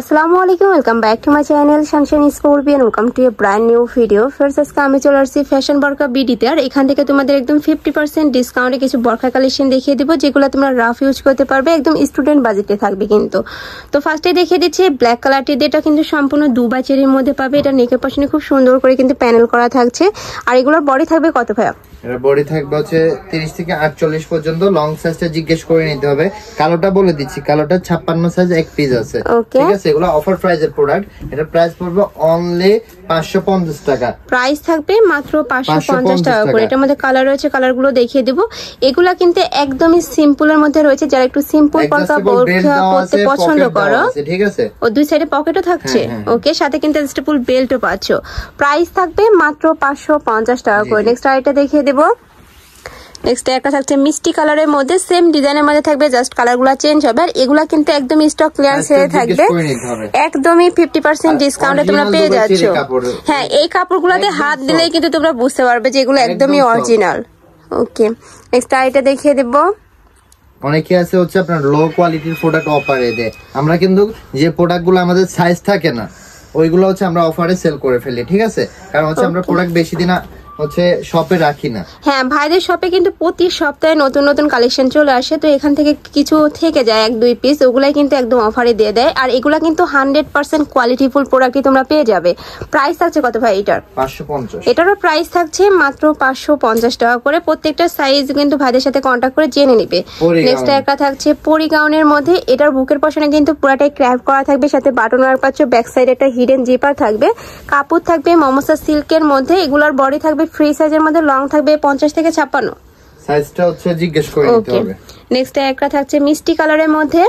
আসসালামু আলাইকুম, welcome back to my channel Sunshine scorpion. Welcome to A brand new video. First আজকে আমি চলে আসছি ফ্যাশন বরকা বিডিতে। আর এখান থেকে তোমাদের একদম 50% ডিসকাউন্টে কিছু বরকা কালেকশন দেখিয়ে দিব, যেগুলো তোমরা রাফ ইউজ করতে পারবে, একদম স্টুডেন্ট বাজেটে থাকবে কিন্তু। তো ফার্স্টে দেখিয়ে দিচ্ছি ব্ল্যাক কালারটি, এটা কিন্তু সম্পূর্ণ দুবাই চেরির মধ্যে পাবে। এটা নেকের পাশে খুব সুন্দর করে কিন্তু প্যানেল করা থাকছে। আর এগুলোর বডি থাকবে কত ভাইয়া? এটা বডি থাকবে হচ্ছে 30 থেকে 48 পর্যন্ত। লং সাইজটা জিজ্ঞেস করে নিতে হবে। কালোটা বলে দিচ্ছি, কালোটা 56 সাইজ এক পিস আছে, ঠিক আছে? এগুলো অফার প্রাইসের প্রোডাক্ট। এটা প্রাইস পড়বে অনলি 550 টাকা। প্রাইস থাকবে মাত্র 550 টাকা করে। এটার মধ্যে কালার রয়েছে, কালারগুলো দেখিয়ে দেব। এগুলা কিন্তু একদমই সিম্পলের মধ্যে রয়েছে। যারা একটু সিম্পল পরকা পরতে পছন্দ করো, ঠিক আছে? ও দুই সাইডে পকেটও থাকছে, ওকে। সাথে কিন্তু অ্যাডজাস্টেবল বেল্টও পাচ্ছো। প্রাইস থাকবে মাত্র 550 টাকা করে। নেক্সট আইটা দেখিয়ে দেব। নেক্সট একটা থাকছে মিষ্টি কালারের মধ্যে, সেম ডিজাইনের মধ্যে থাকবে, জাস্ট কালারগুলো চেঞ্জ হবে। আর এগুলা কিন্তু একদম স্টক ক্লিয়ারেন্স হয়ে থাকবে, একদমই 50% ডিসকাউন্টে তোমরা পেয়ে যাচ্ছ। হ্যাঁ, এই কাপড়গুলোতে হাত দিলেই কিন্তু তোমরা বুঝতে পারবে যে এগুলো একদমই অরিজিনাল, ওকে। নেক্সট আইটা দেখিয়ে দেব। অনেকে আছে হচ্ছে আপনার লো কোয়ালিটির প্রোডাক্ট অফারে দেয়। আমরা কিন্তু যে প্রোডাক্টগুলো আমাদের সাইজ থাকে না, ওইগুলো হচ্ছে আমরা অফারে সেল করে ফেলি, ঠিক আছে? কারণ হচ্ছে আমরা প্রোডাক্ট বেশি দিন হচ্ছে শপে রাখি না। হ্যাঁ, ভাইদের শপে কিন্তু প্রতি সপ্তাহে নতুন নতুন কালেকশন চলে আসে। তো এখান থেকে কিছু থেকে যায় 1-2 পিস, ওগুলাই কিন্তু একদম অফারে দিয়ে দেয়। আর এগুলা কিন্তু 100% কোয়ালিটিফুল প্রোডাক্টই তোমরা পেয়ে যাবে। প্রাইস থাকছে কত ভাই এটার? 550। এটারও প্রাইস থাকছে মাত্র 550 টাকা করে। প্রত্যেকটা সাইজ কিন্তু ভাইদের সাথে কন্ট্যাক্ট করে জেনে নিবে। নেক্সট একটা থাকছে পরি গাউনের মধ্যে। এটার বুকের পশনে কিন্তু পুরাটাই ক্র্যাপ করা থাকবে, সাথে বাটন ওয়ার পাচ্ছ। ব্যাক সাইডে একটা হিডেন জিপার থাকবে। কাপড় থাকবে মমসা সিল্কের মধ্যে। এগুলোর বডি থাকবে ফ্রি সাইজের মধ্যে, লং থাকবে 50 থেকে 56। সাইজটা হচ্ছে জিজ্ঞেস করে নিতে হবে। নেক্সট একটা থাকছে মিষ্টি কালারের মধ্যে,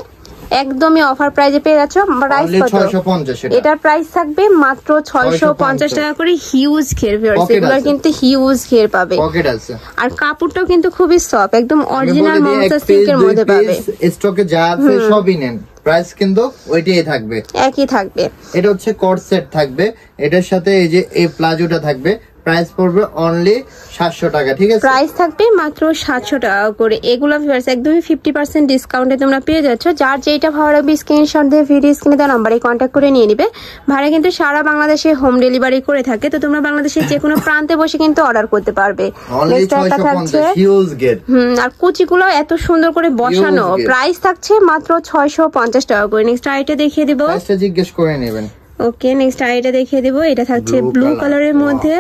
একদমই অফার প্রাইসে পেয়ে যাচ্ছ। প্রাইস কত? 650। এটার প্রাইস থাকবে মাত্র 650 টাকা করে। হিউজ ঘের ভিউয়ার্স, এগুলো কিন্তু হিউজ ঘের পাবে। পকেট আছে। আর কাপড়টাও কিন্তু খুবই সফট, একদম অরিজিনাল মমসা সিল্কের মধ্যে পাবে। স্টকে যা আছে সবই নেন, প্রাইস কিন্তু ওইটাই থাকবে, একই থাকবে। এটা হচ্ছে কট সেট থাকবে, এটার সাথে এই যে এই প্লাজোটা থাকবে। প্রাইস পড়বে অনলি 700 টাকা, ঠিক আছে? প্রাইস থাকবে মাত্র 700 টাকা করে। এগুলো ভিউয়ার্স একদমই 50% ডিসকাউন্টে তোমরা পেয়ে যাচ্ছ। যার যেটা ভালো লাগবে স্ক্রিনশট দিয়ে ভিডিও স্ক্রিনে দেওয়া নম্বরে কন্ট্যাক্ট করে নিয়ে নিবে। ভাড়া কিন্তু সারা বাংলাদেশে হোম ডেলিভারি করে থাকে। তো তোমরা বাংলাদেশের যে কোনো প্রান্তে বসে কিন্তু অর্ডার করতে পারবে। নেক্সট একটা থাকছে হিউজ গেট, আর কুচিগুলো এত সুন্দর করে বসানো। প্রাইস থাকছে মাত্র 650 টাকা করে। নেক্সট আইটা দেখিয়ে দিব, প্রাইসটা জিজ্ঞেস করে নেবেন, ওকে। নেক্সট আইটা দেখিয়ে দিব। এটা থাকছে ব্লু কালারের মধ্যে।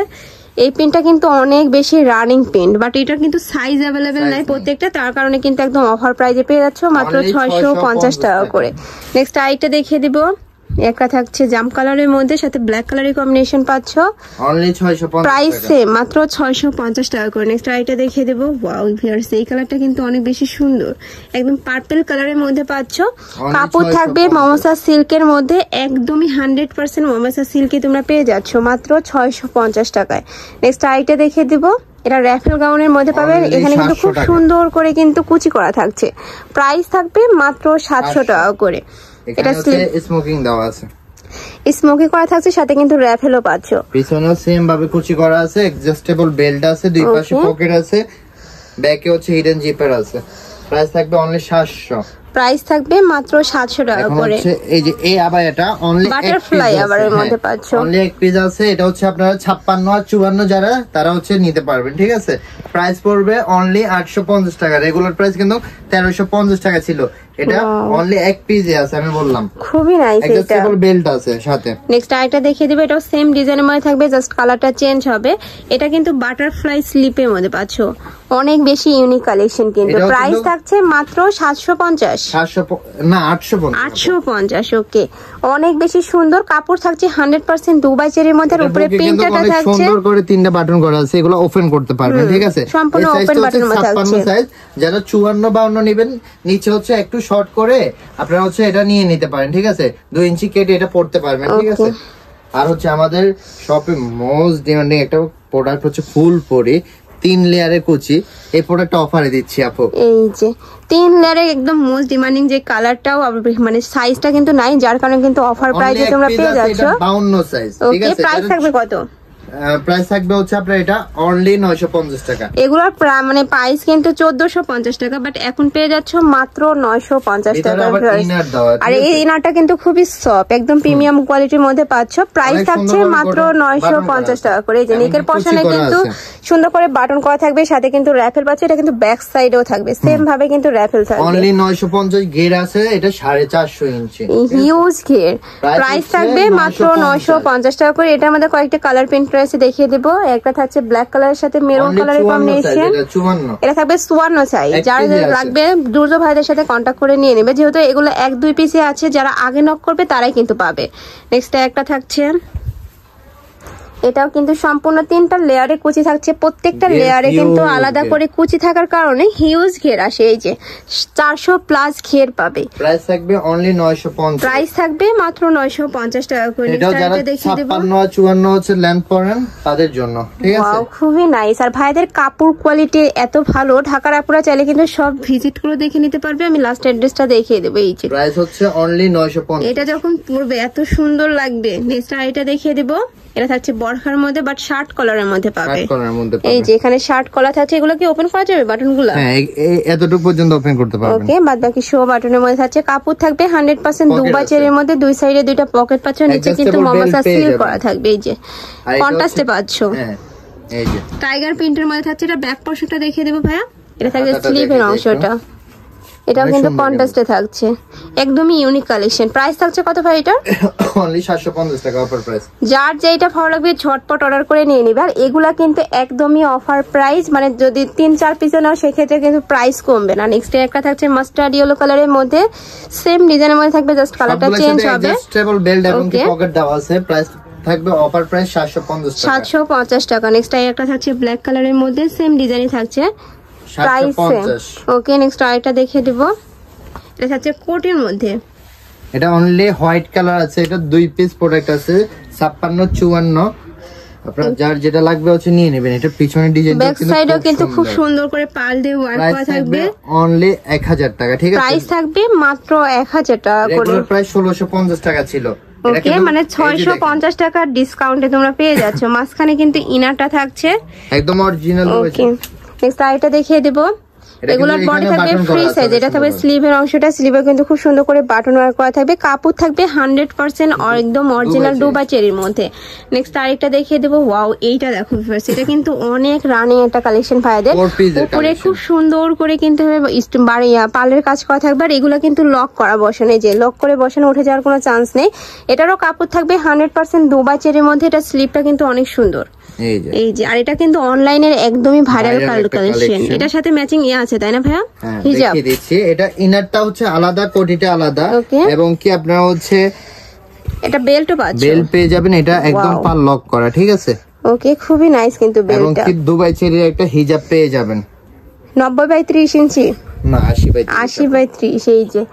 এই পেনটা কিন্তু অনেক বেশি রানিং পেন, বাট এটা কিন্তু সাইজ অ্যাভেলেবেল নাই প্রত্যেকটা, তার কারণে কিন্তু একদম অফার প্রাইসে পেয়ে যাচ্ছ মাত্র 650 টাকা করে। নেক্সট আইটা দেখিয়ে দিব। একটা থাকছে জাম কালারের মধ্যে, সাথে ব্ল্যাক কালারের কম্বিনেশন পাচ্ছ, অনলি 650 প্রাইস সেম মাত্র 650 টাকা করে। নেক্সট আইটা দেখিয়ে দেব। ওয়াও ভিউয়ার্স, এই কালারটা কিন্তু অনেক বেশি সুন্দর, একদম পার্পল কালারের মধ্যে পাচ্ছ। কাপড় থাকবে মমসা সিল্কের মধ্যে, একদমই 100% মমসা সিল্কে তোমরা পেয়ে যাচ্ছ মাত্র 650 টাকায়। নেক্সট আইটা দেখিয়ে দিব। এটা র্যাফেল গাউনের মধ্যে পাবেন। এখানে কিন্তু খুব সুন্দর করে কিন্তু কুচি করা থাকছে। প্রাইস থাকবে মাত্র 700 টাকা করে। এটা স্মোকিং দেওয়া আছে, স্মোকি করা থাকছে, সাথে কিন্তু র্যাফেলও পাচ্ছ। পিছনেও সেম ভাবে কুচি করা আছে, অ্যাডজাস্টেবল বেল্ট আছে, দুই পাশে পকেট আছে, ব্যাকে হচ্ছে হিডেন জিপার আছে। প্রাইস থাকবে অনলি 700। প্রাইস থাকবে মাত্র 700 টাকা করে। এই যে এই আবায়াটা অনলি বাটারফ্লাই আবারের মধ্যে পাচ্ছ, অনলি এক পিস আছে। এটা হচ্ছে আপনারা 56 আর 54 যারা তারা হচ্ছে নিতে পারবেন, ঠিক আছে? প্রাইস পড়বে অনলি 850 টাকা। রেগুলার প্রাইস কিন্তু 1350 টাকা ছিল। এটা অনলি এক পিসে আছে, আমি বললাম খুবই নাইস। এটা অ্যাডজাস্টেবল বেল্ট আছে সাথে। নেক্সট আইটা দেখিয়ে দিব। এটাও সেম ডিজাইনের মধ্যে থাকবে, জাস্ট কালারটা চেঞ্জ হবে। এটা কিন্তু বাটারফ্লাই স্লিপের মধ্যে পাচ্ছ, অনেক বেশি ইউনিক কালেকশন কিন্তু। প্রাইস থাকছে মাত্র 750 না 850। ওকে, অনেক বেশি সুন্দর। কাপড় থাকছে 100% দুবাই চেরির মধ্যে। উপরে প্রিন্টটা থাকছে সুন্দর করে 3টা বাটন করা আছে, এগুলো ওপেন করতে পারবেন, ঠিক আছে? সম্পূর্ণ ওপেন বাটন মধ্যে থাকছে। সাইজ যারা 54-52 নেবেন, নিচে হচ্ছে একটু শর্ট করে আপনারা হচ্ছে এটা নিয়ে নিতে পারেন, ঠিক আছে? 2 ইঞ্চি কেটে এটা পড়তে পারবেন, ঠিক আছে? আর হচ্ছে আমাদের শপে মোস্ট ডিমান্ডিং একটা প্রোডাক্ট হচ্ছে ফুল পরি 3 লেয়ারের কুচি। এই প্রোডাক্টটা অফারে দিচ্ছি আপু। এই যে 3 লেয়ারের একদম মোস্ট ডিমান্ডিং যে কালারটাও মানে সাইজটা কিন্তু নাই, যার কারণে কিন্তু অফার প্রাইসে তোমরা পেয়ে যাচ্ছ। 52 সাইজ, ঠিক আছে? প্রাইস থাকবে কত? প্রাইস থাকবে হচ্ছে আপনার এটা অনলি 950 টাকা। এগুলোর মানে প্রাইস কিন্তু 1450 টাকা, বাট এখন পেয়ে যাচ্ছ মাত্র 950 টাকা। আর এই ইনারটা কিন্তু খুবই সফট, একদম প্রিমিয়াম কোয়ালিটির মধ্যে পাচ্ছ। প্রাইস থাকছে মাত্র 950 টাকা করে। এই যে নেকের পশনে কিন্তু সুন্দর করে বাটন করা থাকবে, সাথে কিন্তু র‍্যাফেল পাচ্ছ। এটা কিন্তু ব্যাক সাইডেও থাকবে, সেম ভাবে কিন্তু র‍্যাফেল থাকবে। অনলি 950 ঘের আছে, এটা 4.5 ইঞ্চি হিউজ ঘের। প্রাইস থাকবে মাত্র 950 টাকা করে। এটার মধ্যে কয়েকটা কালার প্রিন্ট রয়েছে, দেখিয়ে দেব। একটা থাকছে ব্ল্যাক কালারের সাথে মেরুন কালারের কম্বিনেশন, এটা থাকবে 54 সাইজ। যার লাগবে দ্রুত ভাইদের সাথে কন্টাক্ট করে নিয়ে নেবে, যেহেতু এগুলো 1-2 পিসে আছে, যারা আগে নক করবে তারাই কিন্তু পাবে। নেক্সট একটা থাকছে, এটাও কিন্তু সম্পূর্ণ 3টা লেয়ারে কুচি থাকছে, প্রত্যেকটা লেয়ারে কিন্তু আলাদা করে কুচি থাকার কারণে হিউজ ঘের আসে। এই যে 400 প্লাস ঘের পাবে। প্রাইস থাকবে অনলি 950। প্রাইস থাকবে মাত্র 950 টাকা করে। এটাও যারা 56-54 হচ্ছে লেন্থ পরেন তাদের জন্য, ঠিক আছে? ওয়াও, খুবই নাইস। আর ভাইদের কাপড় কোয়ালিটি এত ভালো, ঢাকার আপুরা চাইলে কিন্তু সব ভিজিট করে দেখে নিতে পারবে। আমি লাস্ট অ্যাড্রেসটা দেখিয়ে দেব। এই যে প্রাইস হচ্ছে অনলি 950। এটা যখন পরবে এত সুন্দর লাগবে। নেক্সট এটা দেখিয়ে দেব। এটা থাকছে বরখার মধ্যে, বাট শার্ট কলারের মধ্যে পাবে। এই যে এখানে শার্ট কলা থাকছে, এগুলো কি ওপেন করা যাবে বাটনগুলো? হ্যাঁ, এতটুকু পর্যন্ত ওপেন করতে পারবেন। ওকে, বাদ বাকি শো বাটনের মধ্যে থাকছে। কাপড় থাকবে 100% দুবাই চেরির মধ্যে, দুই সাইডে দুইটা পকেট পাচ্ছ, নিচে কিন্তু মমসা সিল করা থাকবে। এই যে কন্ট্রাস্টে পাচ্ছ। হ্যাঁ, এই যে টাইগার প্রিন্টের মধ্যে থাকছে। এটা ব্যাক পোর্শনটা দেখিয়ে দেব ভাইয়া। এটা থাকবে স্লিভের অংশটা, এটাও কিন্তু কন্ট্রাস্টে থাকছে, একদমই ইউনিক কালেকশন। প্রাইস থাকছে কত ভাই এটা? অনলি 750 টাকা অফার প্রাইস। যার যেটা ভালো লাগবে ঝটপট অর্ডার করে নিয়ে নিবে। আর এগুলা কিন্তু একদমই অফার প্রাইস, মানে যদি 3-4 পিসে নাও সেক্ষেত্রে কিন্তু প্রাইস কমবে না। নেক্সট একটা থাকছে মাস্টার্ড ইয়েলো কালারের মধ্যে, সেম ডিজাইনের মধ্যে থাকবে, জাস্ট কালারটা চেঞ্জ হবে। স্টেবল বেল্ট এবং পকেট দেওয়া আছে। প্রাইস থাকবে অফার প্রাইস 750 টাকা। নেক্সট একটা থাকছে ব্ল্যাক কালারের মধ্যে, সেম ডিজাইনই থাকছে, প্রাইস সেম। ওকে, নেক্সট আরেকটা দেখিয়ে দেব। এটা থাকছে কোটের মধ্যে, এটা অনলি হোয়াইট কালার আছে। এটা 2 পিস প্রোডাক্ট আছে, 56-54। আপনারা যার যেটা লাগবে হচ্ছে নিয়ে নেবেন। এটা পিছনের ডিজাইনটা ব্যাক সাইডও কিন্তু খুব সুন্দর করে পাল দিয়ে ওয়ার্ক করা থাকবে। অনলি 1000 টাকা, ঠিক আছে? প্রাইস থাকবে মাত্র 1000 টাকা করে। রেগুলার প্রাইস 1650 টাকা ছিল। ওকে, মানে 650 টাকার ডিসকাউন্টে তোমরা পেয়ে যাচ্ছ। মাঝখানে কিন্তু ইনারটা থাকছে একদম অরিজিনাল রয়েছে। ওকে, নেক্সট আইটা দেখিয়ে দেব। এগুলোর বডি থাকবে ফ্রি সাইজ, এটা থাকবে স্লিভের অংশটা, স্লিভে কিন্তু খুব সুন্দর করে বাটন ওয়ার্ক করা থাকবে। কাপড় থাকবে 100% একদম অরিজিনাল দুবাই চেরির মধ্যে। নেক্সট আরেকটা দেখিয়ে দেবো। ওয়াও, এইটা দেখো, এটা কিন্তু অনেক রানিং একটা কালেকশন ভাইদের। উপরে খুব সুন্দর করে কিন্তু পার্লের কাজ করা থাকবে। আর এগুলো কিন্তু লক করা বসানো, যে লক করে বসানো, উঠে যাওয়ার কোনো চান্স নেই। এটারও কাপড় থাকবে 100% দুবাই চেরির মধ্যে। এটা স্লিভটা কিন্তু অনেক সুন্দর, এই যে। আর এটা কিন্তু অনলাইনের একদমই ভাইরাল কালেকশন। এটার সাথে ম্যাচিং আছে, তাই না ভাইয়া? হিজাব দিচ্ছি। এটা ইনারটা হচ্ছে আলাদা, কোটিটা আলাদা, এবং কি আপনারা হচ্ছে এটা বেল্টও পাচ্ছেন, বেল্ট পেয়ে যাবেন। এটা একদম পার লক করা, ঠিক আছে? ওকে, খুবই নাইস কিন্তু বেল্টটা। এবং কি দুবাই চেরির একটা হিজাব পেয়ে যাবেন 90/30 ইঞ্চি, না 80/30। এই যে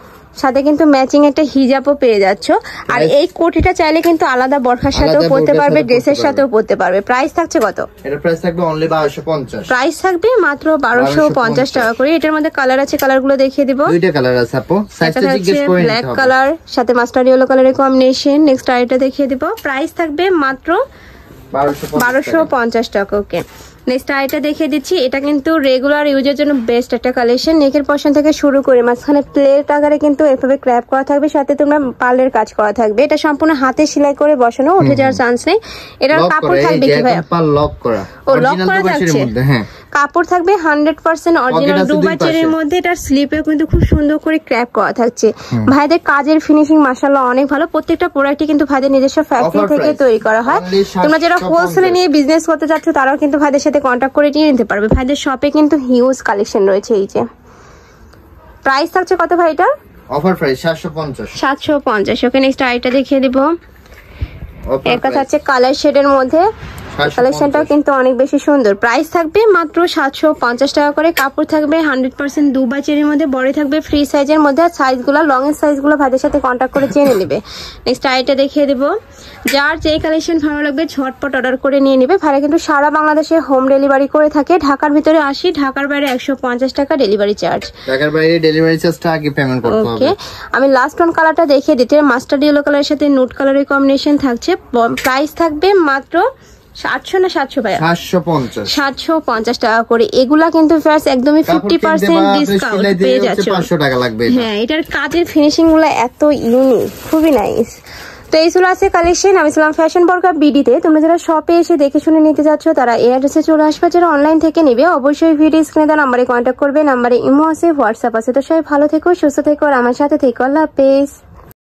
সাথে কিন্তু ম্যাচিং একটা হিজাবও পেয়ে যাচ্ছ। আর এই কোটিটা চাইলে কিন্তু আলাদা বরখার সাথেও পরতে পারবে, ড্রেসের সাথেও পরতে পারবে। প্রাইস থাকছে কত? এটা প্রাইস থাকবে অনলি 1250। প্রাইস থাকবে মাত্র 1250 টাকা করে। এটার মধ্যে কালার আছে, কালারগুলো দেখিয়ে দিব। দুইটা কালার আছে আপু, সাইজটা জিজ্ঞেস করে নিতে হবে। ব্ল্যাক কালার সাথে মাস্টার্ড ইয়েলো কালারের কম্বিনেশন। নেক্সট আরেকটা দেখিয়ে দিব। প্রাইস থাকবে মাত্র 1250 টাকা। ওকে, নেক্সট আইটা দেখিয়ে দিচ্ছি। এটা কিন্তু রেগুলার ইউজের জন্য বেস্ট একটা কালেকশন। নেকের পশন থেকে শুরু করে মাঝখানে প্লেট আকারে কিন্তু এভাবে ক্র্যাপ করা থাকবে, সাথে তোমরা পার্লের কাজ করা থাকবে। এটা সম্পূর্ণ হাতে সেলাই করে বসানো, উঠে যাওয়ার চান্স নেই। এটার কাপড় থাকবে কি ভাই? লক করা, ও লক করা থাকছে। হ্যাঁ, কাপড় থাকবে 100% অরিজিনাল দুবাই চেরির মধ্যে। এটার স্লিপে কিন্তু খুব সুন্দর করে ক্র্যাপ করা থাকছে। ভাইদের কাজের ফিনিশিং মাশাআল্লাহ অনেক ভালো। প্রত্যেকটা প্রোডাক্টই কিন্তু ভাইদের নিজস্ব ফ্যাক্টরি থেকে তৈরি করা হয়। তোমরা যারা হোলসেলে নিয়ে বিজনেস করতে চাচ্ছ তারাও কিন্তু ভাইদের সাথে কন্ট্যাক্ট করে নিয়ে নিতে পারবে। ভাইদের শপে কিন্তু হিউজ কালেকশন রয়েছে। এই যে প্রাইস থাকছে কত ভাই এটা? Offer price 750। 750। ওকে, নেক্সট আইটা দেখিয়ে দিব। একটা থাকছে কালার শেডের মধ্যে, কালেকশনটাও কিন্তু অনেক বেশি সুন্দর। প্রাইস থাকবে মাত্র 750 টাকা করে। কাপড় থাকবে 100% দুবাই চেরির মধ্যে, বডি থাকবে ফ্রি সাইজের মধ্যে। আর সাইজগুলো, লং এর সাইজগুলো ভাইদের সাথে কন্ট্যাক্ট করে জেনে নেবে। নেক্সট আইটা দেখিয়ে দেব। যার যে কালেকশন ভালো লাগবে ঝটপট অর্ডার করে নিয়ে নেবে। ভাইরা কিন্তু সারা বাংলাদেশে হোম ডেলিভারি করে থাকে। ঢাকার ভিতরে 80, ঢাকার বাইরে 150 টাকা ডেলিভারি চার্জ। ঢাকার বাইরে ডেলিভারি চার্জটা আগে পেমেন্ট করতে হবে। ওকে, আমি লাস্ট ওয়ান কালারটা দেখিয়ে দিতে। মাস্টার্ড ইয়েলো কালারের সাথে নুট কালারের কম্বিনেশন থাকছে। প্রাইস থাকবে মাত্র 800 না 700 ভাইয়া? 750 টাকা করে। এগুলা কিন্তু ফার্স্ট একদমই 50% ডিসকাউন্ট পেয়ে যাচ্ছে। 500 টাকা লাগবে। হ্যাঁ, এটার কাজের ফিনিশিং গুলো এত ইউনিক, খুবই নাইস। তো এই ছিল আছে কালেকশন। আমি ছিলাম ফ্যাশন বরকা বিডিতে। তোমরা যারা শপে এসে দেখে শুনে নিতে যাচ্ছ তারা এই অ্যাড্রেসে চলে আসবে। যারা অনলাইন থেকে নেবে অবশ্যই ভিডিও স্ক্রিনে দেওয়া নাম্বারে কন্ট্যাক্ট করবে। নাম্বারে ইমো আছে, হোয়াটসঅ্যাপ আছে। তো সবাই ভালো থেকো, সুস্থ থেকো আর আমার সাথে থেকো। আল্লাহ হাফেজ।